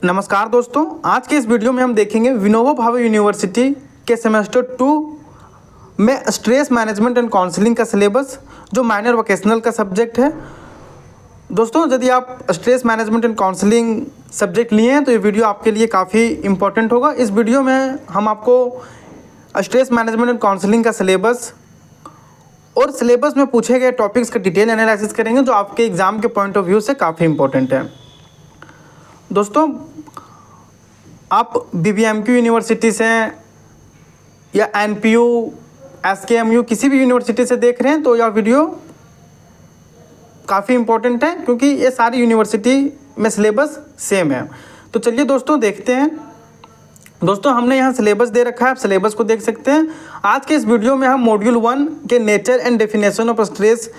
नमस्कार दोस्तों, आज के इस वीडियो में हम देखेंगे विनोबा भावे यूनिवर्सिटी के सेमेस्टर 2 में स्ट्रेस मैनेजमेंट एंड काउंसलिंग का सिलेबस जो माइनर वोकेशनल का सब्जेक्ट है। दोस्तों, यदि आप stress management and counselling subject लिए हैं तो ये वीडियो आपके लिए काफ़ी इंपॉर्टेंट होगा। इस वीडियो में हम आपको स्ट्रेस मैनेजमेंट एंड काउंसलिंग का सिलेबस और सिलेबस में पूछे गए टॉपिक्स का डिटेल एनालिसिस करेंगे जो आपके एग्ज़ाम के पॉइंट ऑफ व्यू से काफ़ी इंपॉर्टेंट है। दोस्तों, आप BBMQ यूनिवर्सिटी से या NPU, SKMU किसी भी यूनिवर्सिटी से देख रहे हैं तो यह वीडियो काफ़ी इम्पोर्टेंट है क्योंकि ये सारी यूनिवर्सिटी में सिलेबस सेम है। तो चलिए दोस्तों देखते हैं। दोस्तों, हमने यहाँ सिलेबस दे रखा है, आप सिलेबस को देख सकते हैं। आज के इस वीडियो में हम मॉड्यूल 1 के nature and definition of stress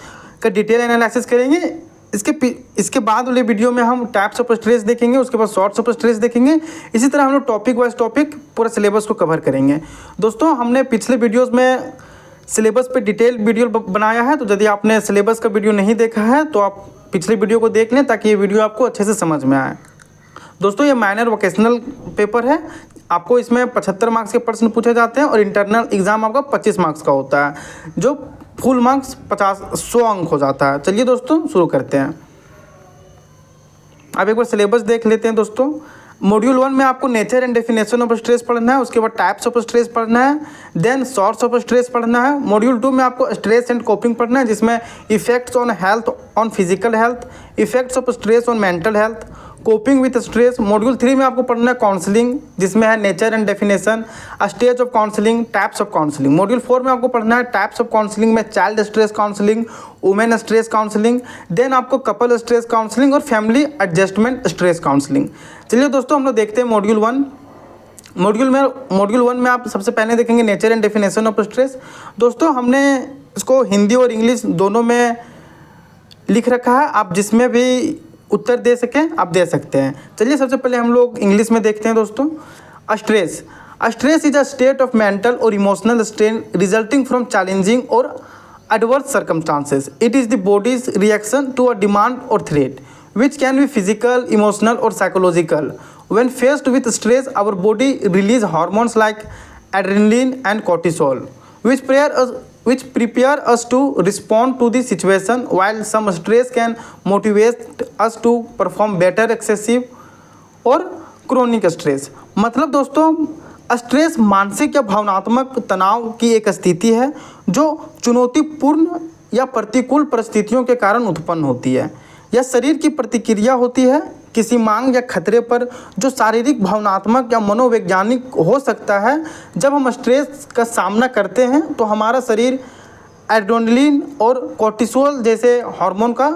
का डिटेल एनालिसिस करेंगे। इसके बाद वाले वीडियो में हम टाइप्स ऑफ स्ट्रेस देखेंगे, उसके बाद सॉर्ट्स ऑफ स्ट्रेस देखेंगे। इसी तरह हम लोग टॉपिक वाइज टॉपिक पूरा सिलेबस को कवर करेंगे। दोस्तों, हमने पिछले वीडियोस में सिलेबस पे डिटेल वीडियो बनाया है, तो यदि आपने सिलेबस का वीडियो नहीं देखा है तो आप पिछले वीडियो को देख लें ताकि ये वीडियो आपको अच्छे से समझ में आए। दोस्तों, ये माइनर वोकेशनल पेपर है, आपको इसमें 75 मार्क्स के प्रश्न पूछे जाते हैं और इंटरनल एग्ज़ाम आपका 25 मार्क्स का होता है, जो फुल मार्क्स 100 अंक हो जाता है। चलिए दोस्तों शुरू करते हैं। अब एक बार सिलेबस देख लेते हैं। दोस्तों, मॉड्यूल 1 में आपको nature and definition of stress पढ़ना है, उसके बाद टाइप्स ऑफ स्ट्रेस पढ़ना है, देन सॉर्ट्स ऑफ स्ट्रेस पढ़ना है। मॉड्यूल 2 में आपको स्ट्रेस एंड कोपिंग पढ़ना है, जिसमें effects on health, on physical health, effects of stress on mental health, coping with stress. Module 3 में आपको पढ़ना है काउंसलिंग, जिसमें है nature and definition, stage of counselling, types of counselling. Module 4 में आपको पढ़ना है टाइप्स ऑफ काउंसलिंग में child stress counselling, women stress counselling, then आपको कपल स्ट्रेस काउंसलिंग और फैमिली एडजस्टमेंट स्ट्रेस काउंसलिंग। चलिए दोस्तों, हम लोग देखते हैं मॉड्यूल 1। मॉड्यूल 1 में आप सबसे पहले देखेंगे nature and definition of stress. दोस्तों, हमने इसको हिंदी और इंग्लिश दोनों में लिख रखा है, आप जिसमें भी उत्तर दे सकें आप दे सकते हैं। चलिए सबसे पहले हम लोग इंग्लिश में देखते हैं। दोस्तों, stress is a state of mental और emotional strain resulting from challenging और adverse circumstances. It is the body's reaction to a demand और threat which can be physical, emotional or psychological. When faced with stress, our body release hormones like adrenaline and cortisol, which prepare us to respond to the situation, while some stress can motivate us to perform better. Excessive और chronic stress मतलब दोस्तों, stress मानसिक या भावनात्मक तनाव की एक स्थिति है जो चुनौतीपूर्ण या प्रतिकूल परिस्थितियों के कारण उत्पन्न होती है। यह शरीर की प्रतिक्रिया होती है किसी मांग या खतरे पर, जो शारीरिक, भावनात्मक या मनोवैज्ञानिक हो सकता है। जब हम स्ट्रेस का सामना करते हैं तो हमारा शरीर एड्रेनलिन और कोर्टिसोल जैसे हार्मोन का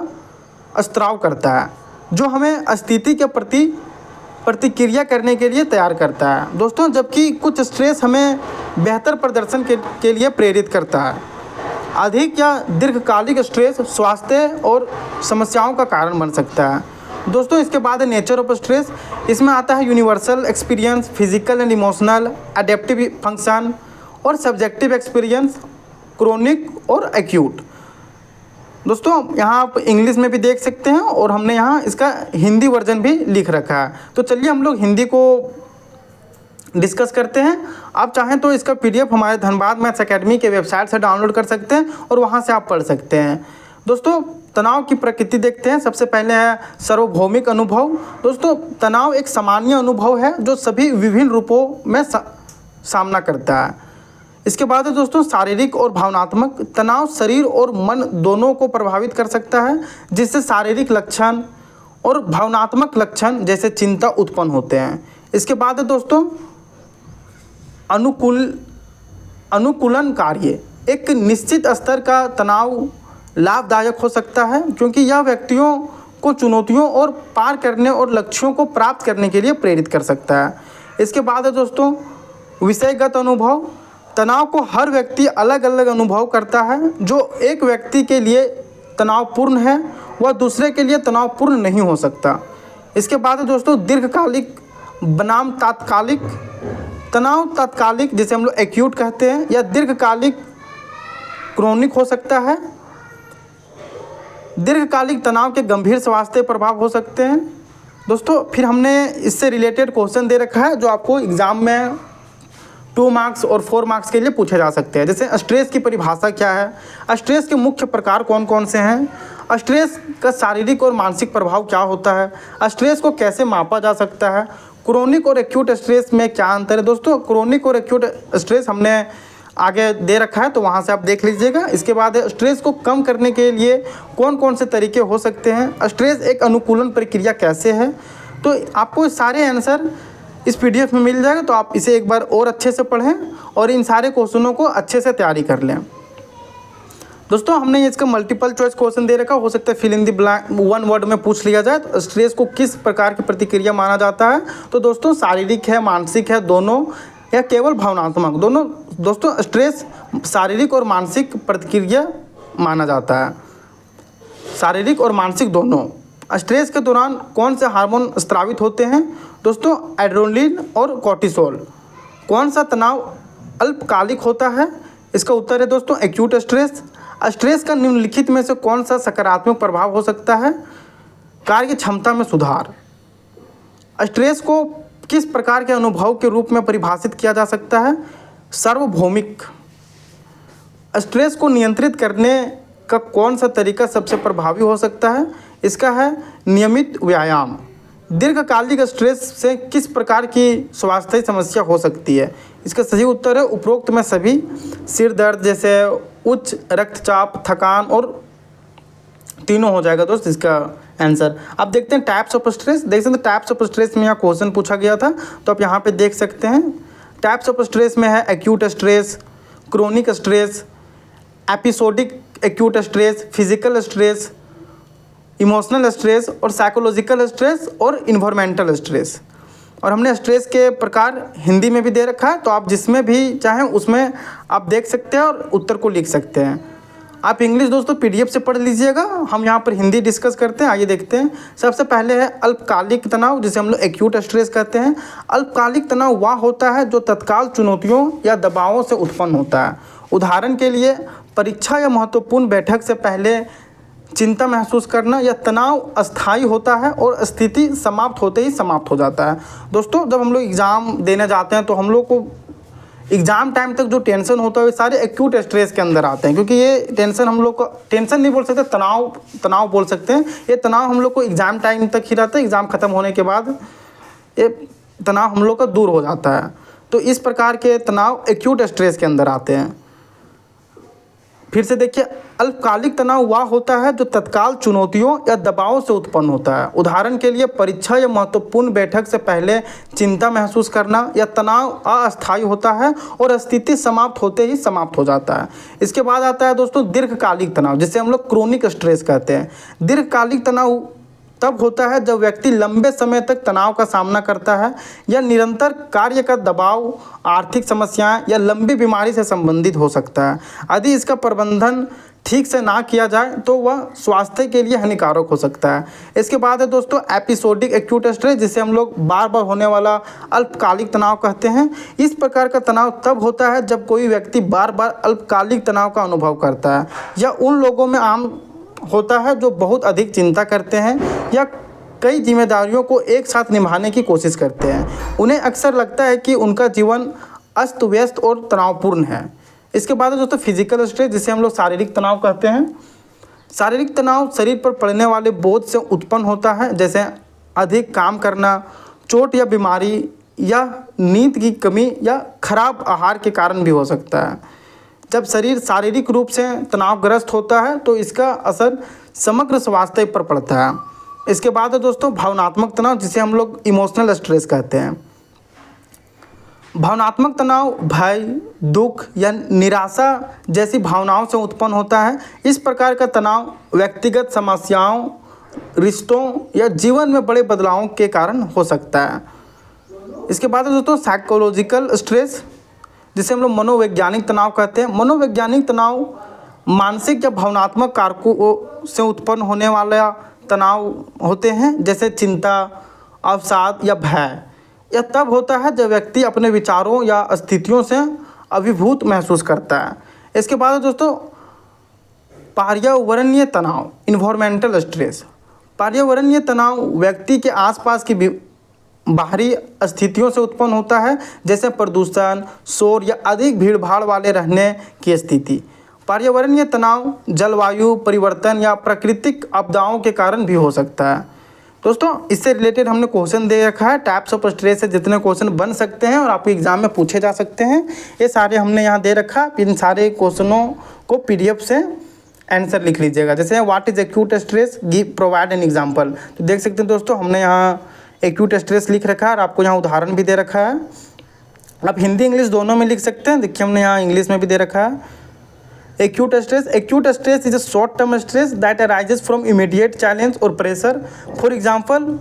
स्त्राव करता है, जो हमें स्थिति के प्रति प्रतिक्रिया करने के लिए तैयार करता है। दोस्तों, जबकि कुछ स्ट्रेस हमें बेहतर प्रदर्शन के लिए प्रेरित करता है। अधिक या दीर्घकालिक स्ट्रेस स्वास्थ्य और समस्याओं का कारण बन सकता है। दोस्तों, इसके बाद है नेचर ऑफ स्ट्रेस। इसमें आता है universal experience, physical and emotional, adaptive function और सब्जेक्टिव एक्सपीरियंस, क्रोनिक और एक्यूट। दोस्तों, यहाँ आप इंग्लिश में भी देख सकते हैं और हमने यहाँ इसका हिंदी वर्जन भी लिख रखा है। तो चलिए हम लोग हिंदी को डिस्कस करते हैं। आप चाहें तो इसका PDF हमारे धनबाद मैथ्स एकेडमी के वेबसाइट से डाउनलोड कर सकते हैं और वहां से आप पढ़ सकते हैं। दोस्तों, तनाव की प्रकृति देखते हैं। सबसे पहले है सार्वभौमिक अनुभव। दोस्तों, तनाव एक सामान्य अनुभव है जो सभी विभिन्न रूपों में सामना करता है। इसके बाद है दोस्तों शारीरिक और भावनात्मक। तनाव शरीर और मन दोनों को प्रभावित कर सकता है, जिससे शारीरिक लक्षण और भावनात्मक लक्षण जैसे चिंता उत्पन्न होते हैं। इसके बाद है दोस्तों अनुकूलन कार्य। एक निश्चित स्तर का तनाव लाभदायक हो सकता है क्योंकि यह व्यक्तियों को चुनौतियों और पार करने और लक्ष्यों को प्राप्त करने के लिए प्रेरित कर सकता है। इसके बाद है दोस्तों विषयगत अनुभव। तनाव को हर व्यक्ति अलग अलग अनुभव करता है। जो एक व्यक्ति के लिए तनावपूर्ण है वह दूसरे के लिए तनावपूर्ण नहीं हो सकता। इसके बाद है दोस्तों दीर्घकालिक बनाम तात्कालिक। तनाव तात्कालिक जिसे हम लोग एक्यूट कहते हैं या दीर्घकालिक क्रोनिक हो सकता है। दीर्घकालिक तनाव के गंभीर स्वास्थ्य प्रभाव हो सकते हैं। दोस्तों फिर हमने इससे रिलेटेड क्वेश्चन दे रखा है जो आपको एग्ज़ाम में 2 मार्क्स और 4 मार्क्स के लिए पूछे जा सकते हैं। जैसे स्ट्रेस की परिभाषा क्या है, स्ट्रेस के मुख्य प्रकार कौन कौन से हैं, स्ट्रेस का शारीरिक और मानसिक प्रभाव क्या होता है, स्ट्रेस को कैसे मापा जा सकता है, क्रोनिक और एक्यूट स्ट्रेस में क्या अंतर है। दोस्तों क्रोनिक और एक्यूट स्ट्रेस हमने आगे दे रखा है तो वहाँ से आप देख लीजिएगा। इसके बाद स्ट्रेस को कम करने के लिए कौन कौन से तरीके हो सकते हैं, स्ट्रेस एक अनुकूलन प्रक्रिया कैसे है। तो आपको सारे आंसर इस PDF में मिल जाएगा, तो आप इसे एक बार और अच्छे से पढ़ें और इन सारे क्वेश्चनों को अच्छे से तैयारी कर लें। दोस्तों हमने इसका मल्टीपल चॉइस क्वेश्चन दे रखा, हो सकता है fill in the blank 1 word में पूछ लिया जाए। तो स्ट्रेस को किस प्रकार की प्रतिक्रिया माना जाता है, तो दोस्तों शारीरिक है, मानसिक है, दोनों या केवल भावनात्मक, दोनों। दोस्तों स्ट्रेस शारीरिक और मानसिक प्रतिक्रिया माना जाता है, शारीरिक और मानसिक दोनों। स्ट्रेस के दौरान कौन से हार्मोन स्रावित होते हैं, दोस्तों एड्रेनलिन और कोर्टिसोल। कौन सा तनाव अल्पकालिक होता है, इसका उत्तर है दोस्तों एक्यूट स्ट्रेस। स्ट्रेस का निम्नलिखित में से कौन सा सकारात्मक प्रभाव हो सकता है, कार्य क्षमता में सुधार। स्ट्रेस को किस प्रकार के अनुभव के रूप में परिभाषित किया जा सकता है, सार्वभौमिक। स्ट्रेस को नियंत्रित करने का कौन सा तरीका सबसे प्रभावी हो सकता है, इसका है नियमित व्यायाम। दीर्घकालिक स्ट्रेस से किस प्रकार की स्वास्थ्य समस्या हो सकती है, इसका सही उत्तर है उपरोक्त में सभी। सिर दर्द जैसे उच्च रक्तचाप, थकान और तीनों हो जाएगा दोस्त इसका आंसर। अब देखते हैं टाइप्स ऑफ स्ट्रेस। देख सकते हैं टाइप्स ऑफ स्ट्रेस में यहाँ क्वेश्चन पूछा गया था, तो आप यहाँ पे देख सकते हैं टाइप्स ऑफ स्ट्रेस में है acute stress, chronic stress, episodic acute stress, physical stress, emotional stress और साइकोलॉजिकल स्ट्रेस और इन्वायरमेंटल स्ट्रेस। और हमने स्ट्रेस के प्रकार हिंदी में भी दे रखा है, तो आप जिसमें भी चाहें उसमें आप देख सकते हैं और उत्तर को लिख सकते हैं। आप इंग्लिश दोस्तों PDF से पढ़ लीजिएगा, हम यहाँ पर हिंदी डिस्कस करते हैं। आइए देखते हैं। सबसे पहले है अल्पकालिक तनाव, जिसे हम लोग एक्यूट स्ट्रेस कहते हैं। अल्पकालिक तनाव वह होता है जो तत्काल चुनौतियों या दबावों से उत्पन्न होता है। उदाहरण के लिए परीक्षा या महत्वपूर्ण बैठक से पहले चिंता महसूस करना, या तनाव अस्थायी होता है और स्थिति समाप्त होते ही समाप्त हो जाता है। दोस्तों जब हम लोग एग्ज़ाम देने जाते हैं तो हम लोग को एग्ज़ाम टाइम तक जो टेंशन होता है वो सारे एक्यूट स्ट्रेस के अंदर आते हैं, क्योंकि ये टेंशन हम लोग को, टेंशन नहीं बोल सकते, तनाव बोल सकते हैं। ये तनाव हम लोग को एग्ज़ाम टाइम तक ही रहता है, एग्ज़ाम ख़त्म होने के बाद ये तनाव हम लोग का दूर हो जाता है। तो इस प्रकार के तनाव एक्यूट स्ट्रेस के अंदर आते हैं। फिर से देखिए, अल्पकालिक तनाव वह होता है जो तत्काल चुनौतियों या दबाव से उत्पन्न होता है। उदाहरण के लिए परीक्षा या महत्वपूर्ण बैठक से पहले चिंता महसूस करना, या तनाव अस्थायी होता है और स्थिति समाप्त होते ही समाप्त हो जाता है। इसके बाद आता है दोस्तों दीर्घकालिक तनाव, जिसे हम लोग क्रोनिक स्ट्रेस कहते हैं। दीर्घकालिक तनाव तब होता है जब व्यक्ति लंबे समय तक तनाव का सामना करता है, या निरंतर कार्य का दबाव, आर्थिक समस्याएं या लंबी बीमारी से संबंधित हो सकता है। यदि इसका प्रबंधन ठीक से ना किया जाए तो वह स्वास्थ्य के लिए हानिकारक हो सकता है। इसके बाद है दोस्तों एपिसोडिक एक्यूट स्ट्रेस, जिसे हम लोग बार बार होने वाला अल्पकालिक तनाव कहते हैं। इस प्रकार का तनाव तब होता है जब कोई व्यक्ति बार बार अल्पकालिक तनाव का अनुभव करता है, या उन लोगों में आम होता है जो बहुत अधिक चिंता करते हैं या कई जिम्मेदारियों को एक साथ निभाने की कोशिश करते हैं। उन्हें अक्सर लगता है कि उनका जीवन अस्त व्यस्त और तनावपूर्ण है। इसके बाद है दोस्तों फिजिकल स्ट्रेस, जिसे हम लोग शारीरिक तनाव कहते हैं। शारीरिक तनाव शरीर पर पड़ने वाले बोझ से उत्पन्न होता है, जैसे अधिक काम करना, चोट या बीमारी, या नींद की कमी या खराब आहार के कारण भी हो सकता है। जब शरीर शारीरिक रूप से तनावग्रस्त होता है तो इसका असर समग्र स्वास्थ्य पर पड़ता है। इसके बाद है दोस्तों भावनात्मक तनाव, जिसे हम लोग इमोशनल स्ट्रेस कहते हैं। भावनात्मक तनाव भय, दुख या निराशा जैसी भावनाओं से उत्पन्न होता है। इस प्रकार का तनाव व्यक्तिगत समस्याओं, रिश्तों या जीवन में बड़े बदलावों के कारण हो सकता है। इसके बाद है दोस्तों साइकोलॉजिकल स्ट्रेस, जिसे हम लोग मनोवैज्ञानिक तनाव कहते हैं। मनोवैज्ञानिक तनाव मानसिक या भावनात्मक कारकों से उत्पन्न होने वाला तनाव होते हैं, जैसे चिंता, अवसाद या भय। यह तब होता है जब व्यक्ति अपने विचारों या स्थितियों से अभिभूत महसूस करता है। इसके बाद दोस्तों पर्यावरणीय तनाव, इन्वायरमेंटल स्ट्रेस। पर्यावरणीय तनाव व्यक्ति के आसपास की बाहरी स्थितियों से उत्पन्न होता है, जैसे प्रदूषण, शोर या अधिक भीड़ भाड़ वाले रहने की स्थिति। पर्यावरणीय तनाव जलवायु परिवर्तन या प्राकृतिक आपदाओं के कारण भी हो सकता है। दोस्तों, इससे रिलेटेड हमने क्वेश्चन दे रखा है, टाइप्स ऑफ स्ट्रेस से जितने क्वेश्चन बन सकते हैं और आपके एग्जाम में पूछे जा सकते हैं, ये सारे हमने यहाँ दे रखा है। इन सारे क्वेश्चनों को PDF से आंसर लिख लीजिएगा। जैसे what is acute stress, give provide an example. तो देख सकते हैं दोस्तों, हमने यहाँ एक्यूट स्ट्रेस लिख रखा है और आपको यहाँ उदाहरण भी दे रखा है। आप हिंदी इंग्लिश दोनों में लिख सकते हैं। देखिए, हमने यहाँ इंग्लिश में भी दे रखा है। Acute stress is a short term stress that arises from immediate challenge और pressure. For example,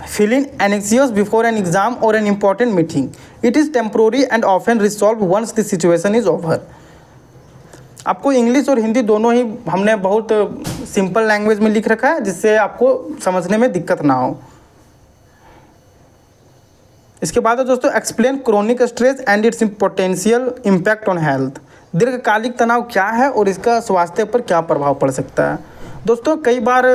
feeling anxious before an exam or an important meeting. It is temporary and often resolved once the situation is over. आपको English और हिंदी दोनों ही हमने बहुत simple language में लिख रखा है, जिससे आपको समझने में दिक्कत ना हो। इसके बाद है दोस्तों, explain chronic stress and it's potential impact on health. दीर्घकालिक तनाव क्या है और इसका स्वास्थ्य पर क्या प्रभाव पड़ सकता है। दोस्तों, कई बार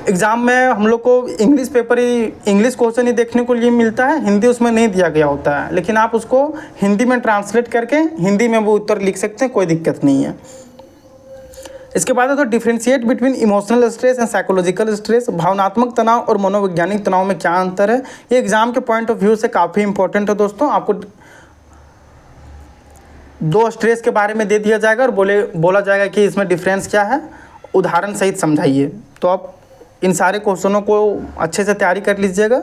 एग्ज़ाम में हम लोग को इंग्लिश क्वेश्चन ही देखने को लिए मिलता है, हिंदी उसमें नहीं दिया गया होता है, लेकिन आप उसको हिंदी में ट्रांसलेट करके हिंदी में वो उत्तर लिख सकते हैं, कोई दिक्कत नहीं है। इसके बाद है तो differentiate between emotional stress and psychological stress. भावनात्मक तनाव और मनोवैज्ञानिक तनाव में क्या अंतर है, ये एग्ज़ाम के पॉइंट ऑफ व्यू से काफ़ी इंपॉर्टेंट है। दोस्तों, आपको 2 स्ट्रेस के बारे में दे दिया जाएगा और बोला जाएगा कि इसमें डिफरेंस क्या है, उदाहरण सहित समझाइए। तो आप इन सारे क्वेश्चनों को अच्छे से तैयारी कर लीजिएगा।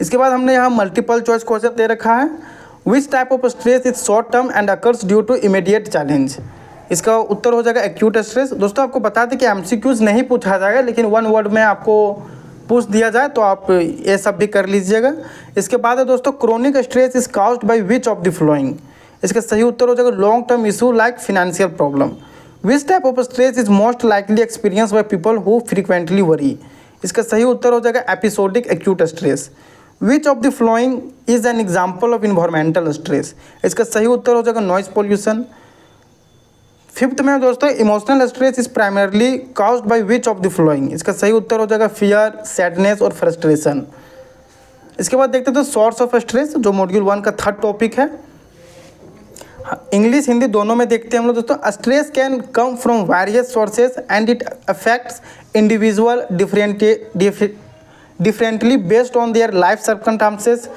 इसके बाद हमने यहाँ मल्टीपल चॉइस क्वेश्चन दे रखा है। Which type of stress is short term and occurs due to immediate challenge. इसका उत्तर हो जाएगा एक्यूट स्ट्रेस। दोस्तों, आपको बता दें कि MCQs नहीं पूछा जाएगा, लेकिन 1 वर्ड में आपको पूछ दिया जाए तो आप ये सब भी कर लीजिएगा। इसके बाद है दोस्तों, chronic stress is caused bye which of the following. इसका सही उत्तर हो जाएगा long term issue like financial problem. Which type of stress is most likely experience by people who frequently worry. इसका सही उत्तर हो जाएगा episodic acute stress. Which of the following is an example of environmental stress. इसका सही उत्तर हो जाएगा नॉइज पोल्यूशन। 5th में दोस्तों, emotional stress is primarily caused bye which of the flowing. इसका सही उत्तर हो जाएगा फियर, सैडनेस और फ्रस्ट्रेशन। इसके बाद देखते हैं तो सोर्स ऑफ स्ट्रेस, जो मॉड्यूल 1 का 3rd टॉपिक है। इंग्लिश हिंदी दोनों में देखते हैं हम लोग। दोस्तों, stress can come from various sources and it affects individual differently based on their life circumstances.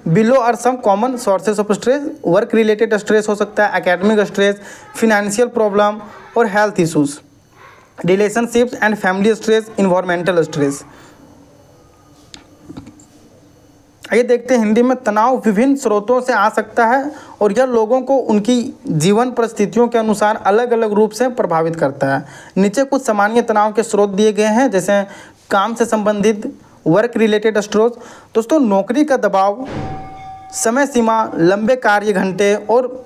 Below are some common sources of stress. Work related stress हो सकता है, एकेडमिक स्ट्रेस, फिनेंशियल प्रॉब्लम और health issues, relationships and family stress, environmental stress. आइए देखते हैं हिंदी में। तनाव विभिन्न स्रोतों से आ सकता है और यह लोगों को उनकी जीवन परिस्थितियों के अनुसार अलग अलग रूप से प्रभावित करता है। नीचे कुछ सामान्य तनाव के स्रोत दिए गए हैं, जैसे काम से संबंधित, वर्क रिलेटेड स्ट्रेस। दोस्तों, नौकरी का दबाव, समय सीमा, लंबे कार्य घंटे और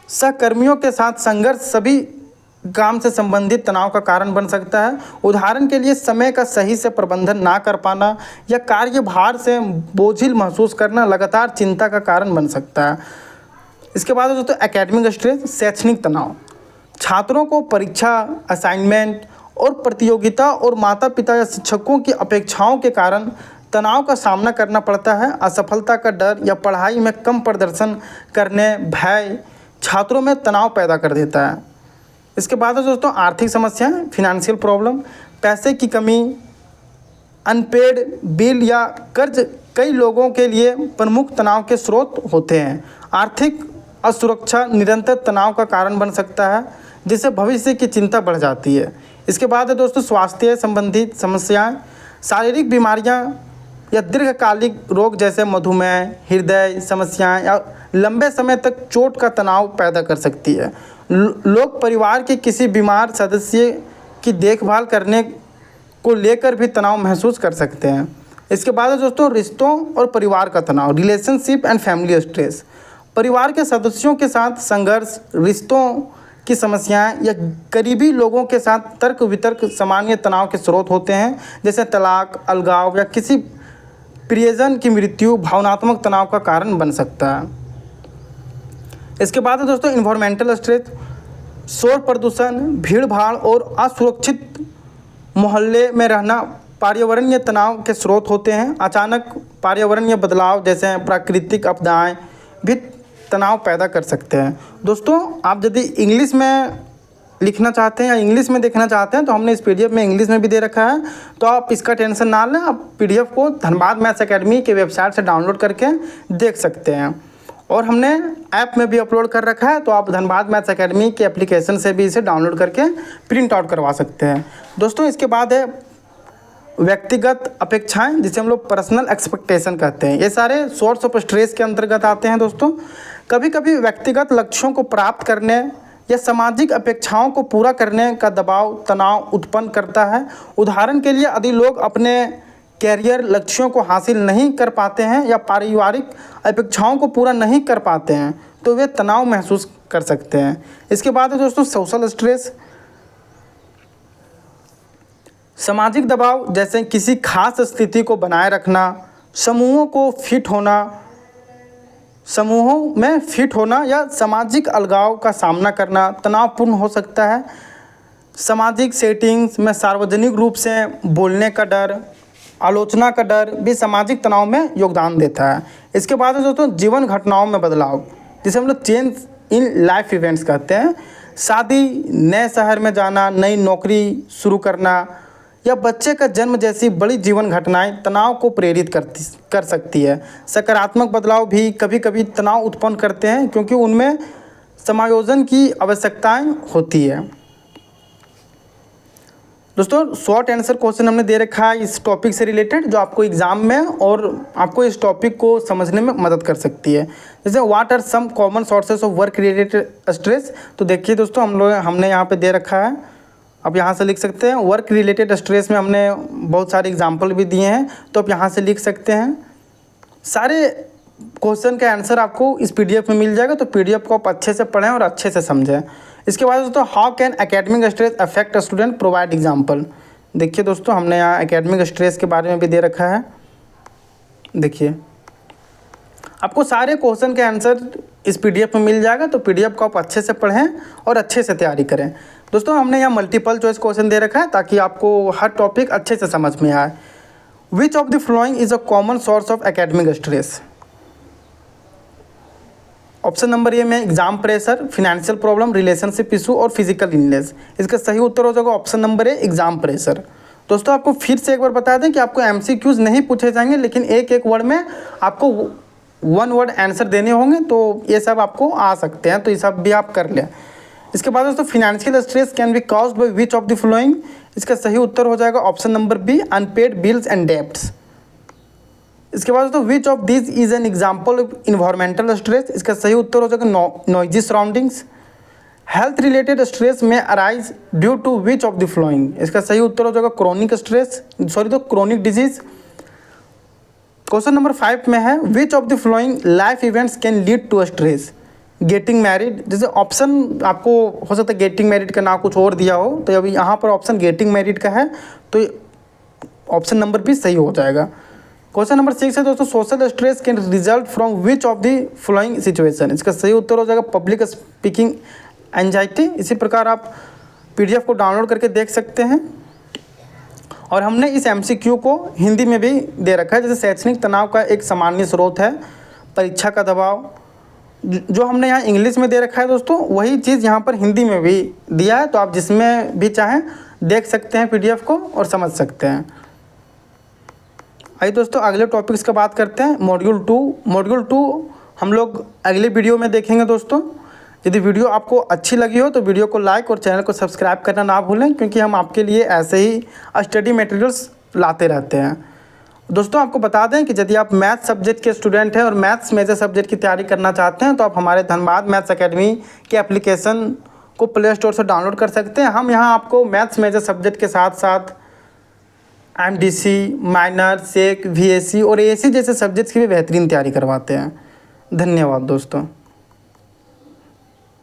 सहकर्मियों के साथ संघर्ष सभी काम से संबंधित तनाव का कारण बन सकता है। उदाहरण के लिए, समय का सही से प्रबंधन ना कर पाना या कार्यभार से बोझिल महसूस करना लगातार चिंता का कारण बन सकता है। इसके बाद दोस्तों, एकेडमिक स्ट्रेस, शैक्षणिक तनाव। छात्रों को परीक्षा, असाइनमेंट और प्रतियोगिता और माता पिता या शिक्षकों की अपेक्षाओं के कारण तनाव का सामना करना पड़ता है। असफलता का डर या पढ़ाई में कम प्रदर्शन करने भय छात्रों में तनाव पैदा कर देता है। इसके बाद दोस्तों, आर्थिक समस्याएं, फिनेंशियल प्रॉब्लम। पैसे की कमी, अनपेड बिल या कर्ज कई लोगों के लिए प्रमुख तनाव के स्रोत होते हैं। आर्थिक असुरक्षा निरंतर तनाव का कारण बन सकता है, जिससे भविष्य की चिंता बढ़ जाती है। इसके बाद है दोस्तों, स्वास्थ्य संबंधित समस्याएं, शारीरिक बीमारियां या दीर्घकालिक रोग जैसे मधुमेह, हृदय समस्याएं या लंबे समय तक चोट का तनाव पैदा कर सकती है। लोग परिवार के किसी बीमार सदस्य की देखभाल करने को लेकर भी तनाव महसूस कर सकते हैं। इसके बाद दोस्तों, रिश्तों और परिवार का तनाव, रिलेशनशिप एंड फैमिली स्ट्रेस। परिवार के सदस्यों के साथ संघर्ष, रिश्तों की समस्याएं या करीबी लोगों के साथ तर्क वितर्क सामान्य तनाव के स्रोत होते हैं, जैसे तलाक, अलगाव या किसी प्रियजन की मृत्यु भावनात्मक तनाव का कारण बन सकता है। इसके बाद दोस्तों, इन्वायरमेंटल स्ट्रेस, शोर प्रदूषण, भीड़ भाड़ और असुरक्षित मोहल्ले में रहना पर्यावरणीय तनाव के स्रोत होते हैं। अचानक पर्यावरणीय बदलाव जैसे प्राकृतिक आपदाएं भी तनाव पैदा कर सकते हैं। दोस्तों, आप यदि इंग्लिश में लिखना चाहते हैं या इंग्लिश में देखना चाहते हैं तो हमने इस पीडीएफ में इंग्लिश में भी दे रखा है, तो आप इसका टेंशन ना लें। आप पीडीएफ को धनबाद मैथ्स एकेडमी के वेबसाइट से डाउनलोड करके देख सकते हैं, और हमने ऐप में भी अपलोड कर रखा है, तो आप धनबाद मैथ्स एकेडमी के एप्लीकेशन से भी इसे डाउनलोड करके प्रिंट आउट करवा सकते हैं। दोस्तों, इसके बाद है व्यक्तिगत अपेक्षाएं, जिसे हम लोग पर्सनल एक्सपेक्टेशन कहते हैं। ये सारे सोर्स ऑफ स्ट्रेस के अंतर्गत आते हैं। दोस्तों, कभी कभी व्यक्तिगत लक्ष्यों को प्राप्त करने या सामाजिक अपेक्षाओं को पूरा करने का दबाव तनाव उत्पन्न करता है। उदाहरण के लिए, यदि लोग अपने कैरियर लक्ष्यों को हासिल नहीं कर पाते हैं या पारिवारिक अपेक्षाओं को पूरा नहीं कर पाते हैं तो वे तनाव महसूस कर सकते हैं। इसके बाद है दोस्तों सोशल स्ट्रेस। सामाजिक दबाव जैसे किसी खास स्थिति को बनाए रखना, समूहों में फिट होना या सामाजिक अलगाव का सामना करना तनावपूर्ण हो सकता है। सामाजिक सेटिंग्स में सार्वजनिक रूप से बोलने का डर, आलोचना का डर भी सामाजिक तनाव में योगदान देता है। इसके बाद है दोस्तों जीवन घटनाओं में बदलाव, जिसे हम लोग चेंज इन लाइफ इवेंट्स कहते हैं। शादी, नए शहर में जाना, नई नौकरी शुरू करना या बच्चे का जन्म जैसी बड़ी जीवन घटनाएं तनाव को प्रेरित कर सकती है। सकारात्मक बदलाव भी कभी कभी तनाव उत्पन्न करते हैं क्योंकि उनमें समायोजन की आवश्यकताएं होती है। दोस्तों, शॉर्ट आंसर क्वेश्चन हमने दे रखा है इस टॉपिक से रिलेटेड, जो आपको एग्जाम में और आपको इस टॉपिक को समझने में मदद कर सकती है। जैसे what are some common sources of work related stress. तो देखिए दोस्तों, हमने यहाँ पे दे रखा है, आप यहाँ से लिख सकते हैं। वर्क रिलेटेड स्ट्रेस में हमने बहुत सारे एग्जाम्पल भी दिए हैं, तो आप यहाँ से लिख सकते हैं। सारे क्वेश्चन का आंसर आपको इस पीडीएफ में मिल जाएगा, तो पीडीएफ को आप अच्छे से पढ़ें और अच्छे से समझें। इसके बाद दोस्तों how can academic stress affect a student, provide example. देखिए दोस्तों, हमने यहाँ एकेडमिक स्ट्रेस के बारे में भी दे रखा है। देखिए, आपको सारे क्वेश्चन के आंसर इस पीडीएफ में मिल जाएगा, तो पीडीएफ को आप अच्छे से पढ़ें और अच्छे से तैयारी करें। दोस्तों, हमने यहाँ मल्टीपल चॉइस क्वेश्चन दे रखा है ताकि आपको हर टॉपिक अच्छे से समझ में आए। Which of the following is a common source of academic stress. Option number A में exam pressure, financial problem, relationship issue और फिजिकल इलनेस। इसका सही उत्तर हो जाएगा option number A, exam pressure. दोस्तों, आपको फिर से एक बार बता दें कि आपको एमसीक्यूज नहीं पूछे जाएंगे, लेकिन एक एक वर्ड में आपको वन वर्ड आंसर देने होंगे, तो ये सब आपको आ सकते हैं, तो ये सब भी आप कर लें। इसके बाद दोस्तों financial stress can be caused by which of the following. इसका सही उत्तर हो जाएगा option number B, unpaid bills and debts. इसके बाद दोस्तों which of this is an example of environmental stress. इसका सही उत्तर हो जाएगा noisy surroundings. Health related stress में arise due to which of the following. इसका सही उत्तर हो जाएगा क्रोनिक डिजीज। क्वेश्चन नंबर 5 में है which of the following life events can lead to stress. Getting married, जैसे ऑप्शन आपको हो सकता है गेटिंग मैरिड का ना कुछ और दिया हो, तो अभी यहाँ पर ऑप्शन गेटिंग मैरिड का है, तो ऑप्शन नंबर भी सही हो जाएगा। क्वेश्चन नंबर 6 है दोस्तों social stress can result from which of the following situation. इसका सही उत्तर हो जाएगा पब्लिक स्पीकिंग एंजाइटी। इसी प्रकार आप पीडीएफ को डाउनलोड करके देख सकते हैं, और हमने इस एमसीक्यू को हिंदी में भी दे रखा है। जैसे शैक्षणिक तनाव का एक सामान्य स्रोत है परीक्षा का दबाव, जो हमने यहाँ इंग्लिश में दे रखा है दोस्तों, वही चीज़ यहाँ पर हिंदी में भी दिया है, तो आप जिसमें भी चाहें देख सकते हैं पीडीएफ को और समझ सकते हैं। आइए दोस्तों अगले टॉपिक्स का बात करते हैं। मॉड्यूल 2 हम लोग अगले वीडियो में देखेंगे दोस्तों। यदि वीडियो आपको अच्छी लगी हो तो वीडियो को लाइक और चैनल को सब्सक्राइब करना ना भूलें, क्योंकि हम आपके लिए ऐसे ही स्टडी मटेरियल्स लाते रहते हैं। दोस्तों, आपको बता दें कि यदि आप मैथ सब्जेक्ट के स्टूडेंट हैं और मैथ्स मेजर सब्जेक्ट की तैयारी करना चाहते हैं, तो आप हमारे धनबाद मैथ्स एकेडमी के एप्लीकेशन को प्ले स्टोर से डाउनलोड कर सकते हैं। हम यहाँ आपको मैथ्स मेजर सब्जेक्ट के साथ साथ एमडीसी, माइनर, सेक, वीएससी और एएससी जैसे सब्जेक्ट्स की भी बेहतरीन तैयारी करवाते हैं। धन्यवाद दोस्तों।